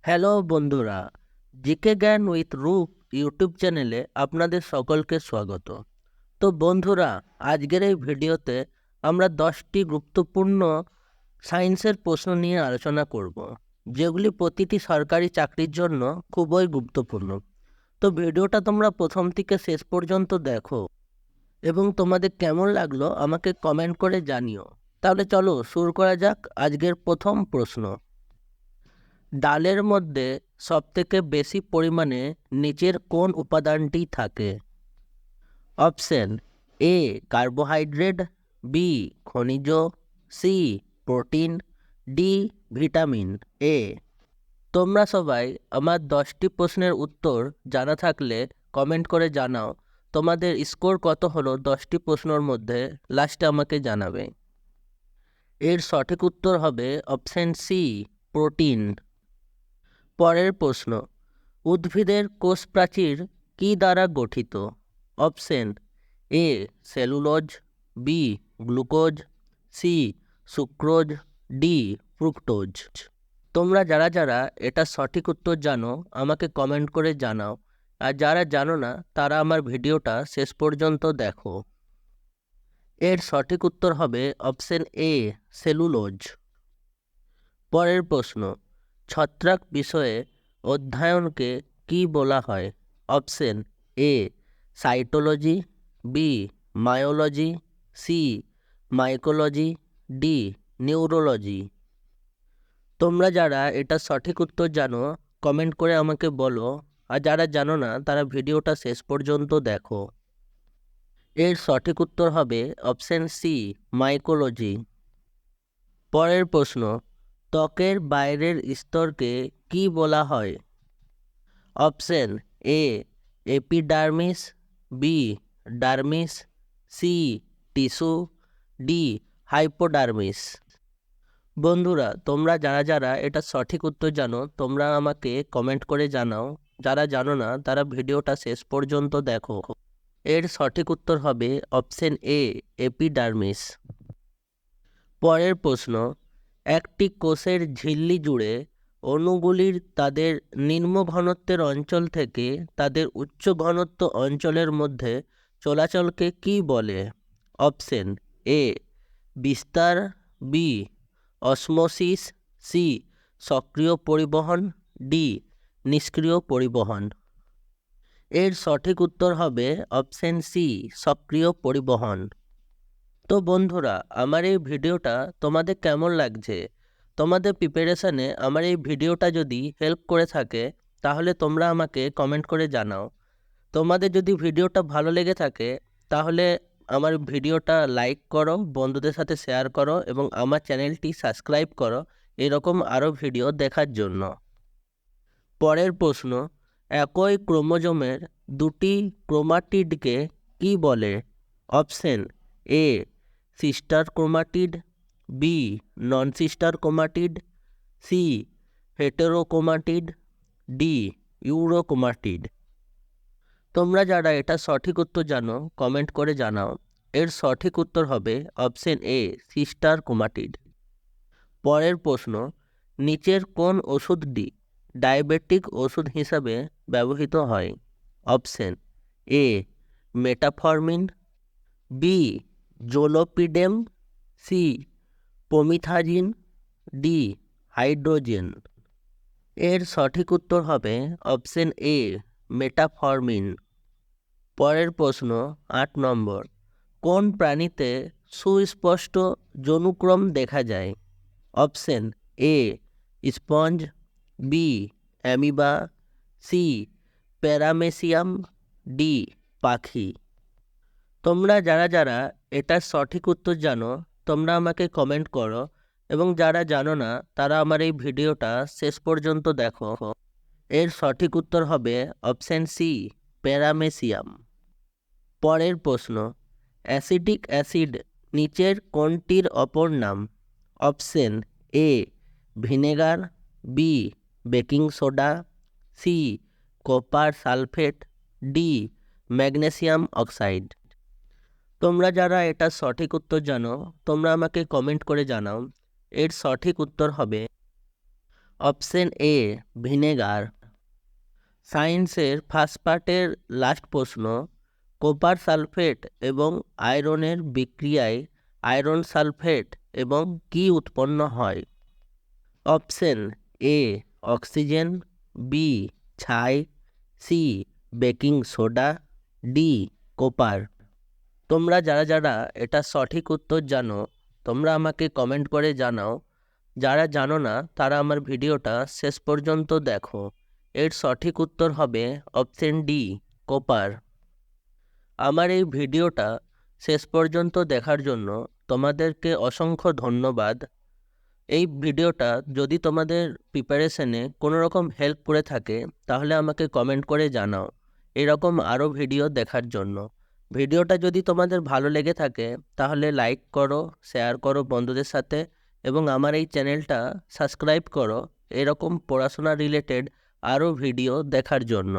Hello বন্ধুরা, GK জ্ঞান with রূপ ইউটিউব চ্যানেলে আপনাদের সকলকে স্বাগত। তো বন্ধুরা, আজকের এই ভিডিওতে আমরা 10টি গুরুত্বপূর্ণ সায়েন্সের প্রশ্ন নিয়ে আলোচনা করব, যেগুলি প্রতিটি সরকারি চাকরির জন্য খুবই গুরুত্বপূর্ণ। তো ভিডিওটা তোমরা প্রথম থেকে শেষ পর্যন্ত দেখো এবং তোমাদের কেমন লাগলো আমাকে কমেন্ট করে জানিও। তাহলে চলো শুরু করা যাক আজকের প্রথম প্রশ্ন। ডালের মধ্যে সবথেকে বেশি পরিমাণে নিচের কোন উপাদানটি থাকে? অপশন এ কার্বোহাইড্রেট, বি খনিজ, C protein, D vitamin A. তোমরা সবাই আমার 10টি প্রশ্নের উত্তর জানা থাকলে কমেন্ট করে জানাও তোমাদের স্কোর কত হলো 10টি প্রশ্নের মধ্যে, লাস্টে আমাকে জানাবে। এর সঠিক উত্তর হবে অপশন সি প্রোটিন। পরের প্রশ্ন, উদ্ভিদের কোষ প্রাচীর কী দ্বারা গঠিত? Option A cellulose, B glucose, C sucrose, D fructose. তোমরা যারা যারা এটা সঠিক উত্তর জানো আমাকে কমেন্ট করে জানাও, আর যারা জানো না তারা আমার ভিডিওটা শেষ পর্যন্ত দেখো। এর সঠিক উত্তর হবে অপশন এ সেলুলোজ। পরের প্রশ্ন, ছত্রাক বিষয়ে অধ্যয়নকে কি বলা হয়? Option A cytology, B myology, C mycology, D neurology. তোমরা যারা এটা সঠিক উত্তর জানো কমেন্ট করে আমাকে বলো, আর যারা জানো না তারা ভিডিওটা শেষ পর্যন্ত দেখো। এর সঠিক উত্তর হবে অপশন সি মাইকোলজি। পরের প্রশ্ন, ত্বকের বাইরের স্তরকে কি বলা হয়? Option A epidermis, B dermis, C tissue, D hypodermis. বন্ধুরা, তোমরা যারা যারা এটা সঠিক উত্তর জানো তোমরা আমাকে কমেন্ট করে জানাও, যারা জানো না তারা ভিডিওটা শেষ পর্যন্ত দেখো। এর সঠিক উত্তর হবে অপশন এ এপিডার্মিস। পরের প্রশ্ন, একটি কোষের ঝিল্লি জুড়ে অণুগুলির তাদের নিম্ন ঘনত্বের অঞ্চল থেকে তাদের উচ্চ ঘনত্ব অঞ্চলের মধ্যে চলাচলকে কি বলে? অপশন এ বিস্তার, বি অসমোসিস, সি সক্রিয় পরিবহন, ডি নিষ্ক্রিয় পরিবহন। এর সঠিক উত্তর হবে অপশন সি সক্রিয় পরিবহন। তো বন্ধুরা, আমার এই ভিডিওটা তোমাদের কেমন লাগছে? তোমাদের প্রিপারেশানে আমার এই ভিডিওটা যদি হেল্প করে থাকে তাহলে তোমরা আমাকে কমেন্ট করে জানাও। তোমাদের যদি ভিডিওটা ভালো লেগে থাকে তাহলে আমার ভিডিওটা লাইক করো, বন্ধুদের সাথে শেয়ার করো এবং আমার চ্যানেলটি সাবস্ক্রাইব করো এরকম আরও ভিডিও দেখার জন্য। পরের প্রশ্ন, একই ক্রোমোজোমের দুটি ক্রোমাটিডকে কি বলে? Option A sister chromatid, B non sister chromatid, C heterochromatid, D euchromatid. তোমরা যারা এটা সঠিক উত্তর জানো কমেন্ট করে জানাও। এর সঠিক উত্তর হবে অপশন এ সিস্টার ক্রোমাটিড। পরের প্রশ্ন, নিচের কোন ওষুধটি ডায়াবেটিক ওষুধ হিসাবে ব্যবহৃত হয়? Option A metformin, B zolpidem, C promethazine, D hydrogen. এর সঠিক উত্তর হবে অপশন এ মেটাফরমিন। পরের প্রশ্ন 8 নম্বর, কোন প্রাণীতে সুস্পষ্ট যৌনক্রম দেখা যায়? Option A sponge, B amoeba, C paramecium, D পাখি। তোমরা যারা যারা এটার সঠিক উত্তর জানো তোমরা আমাকে কমেন্ট করো এবং যারা জানো না তারা আমার এই ভিডিওটা শেষ পর্যন্ত দেখো। এর সঠিক উত্তর হবে অপশন সি প্যারামেসিয়াম। পরের প্রশ্ন, অ্যাসিটিক অ্যাসিড নিচের কোনটির অপর নাম? Option A vinegar, B baking soda, C copper sulphate, D magnesium oxide. তোমরা যারা এটা সঠিক উত্তর জানো তোমরা আমাকে কমেন্ট করে জানাও। এর সঠিক উত্তর হবে অপশন এ ভিনেগার। সায়েন্সের ফার্স্ট পার্টের লাস্ট প্রশ্ন, কপার সালফেট এবং আয়রনের বিক্রিয়ায় আয়রন সালফেট এবং কি উৎপন্ন হয়? অপশন এ অক্সিজেন, বি ছাই, C baking soda, D copper. তোমরা যারা যারা এটা সঠিক উত্তর জানো তোমরা আমাকে কমেন্ট করে জানাও। যারা জানো না তারা আমার ভিডিওটা শেষ পর্যন্ত দেখো। এর সঠিক উত্তর হবে অপশন ডি কপার। আমার এই ভিডিওটা শেষ পর্যন্ত দেখার জন্য তোমাদেরকে অসংখ্য ধন্যবাদ। এই ভিডিওটা যদি তোমাদের প্রিপারেশনে কোনো রকম হেল্প করে থাকে তাহলে আমাকে কমেন্ট করে জানাও এরকম আরও ভিডিও দেখার জন্য। ভিডিওটা যদি তোমাদের ভালো লেগে থাকে তাহলে লাইক করো, শেয়ার করো বন্ধুদের সাথে এবং আমার এই চ্যানেলটা সাবস্ক্রাইব করো এরকম পড়াশোনা রিলেটেড আরও ভিডিও দেখার জন্য।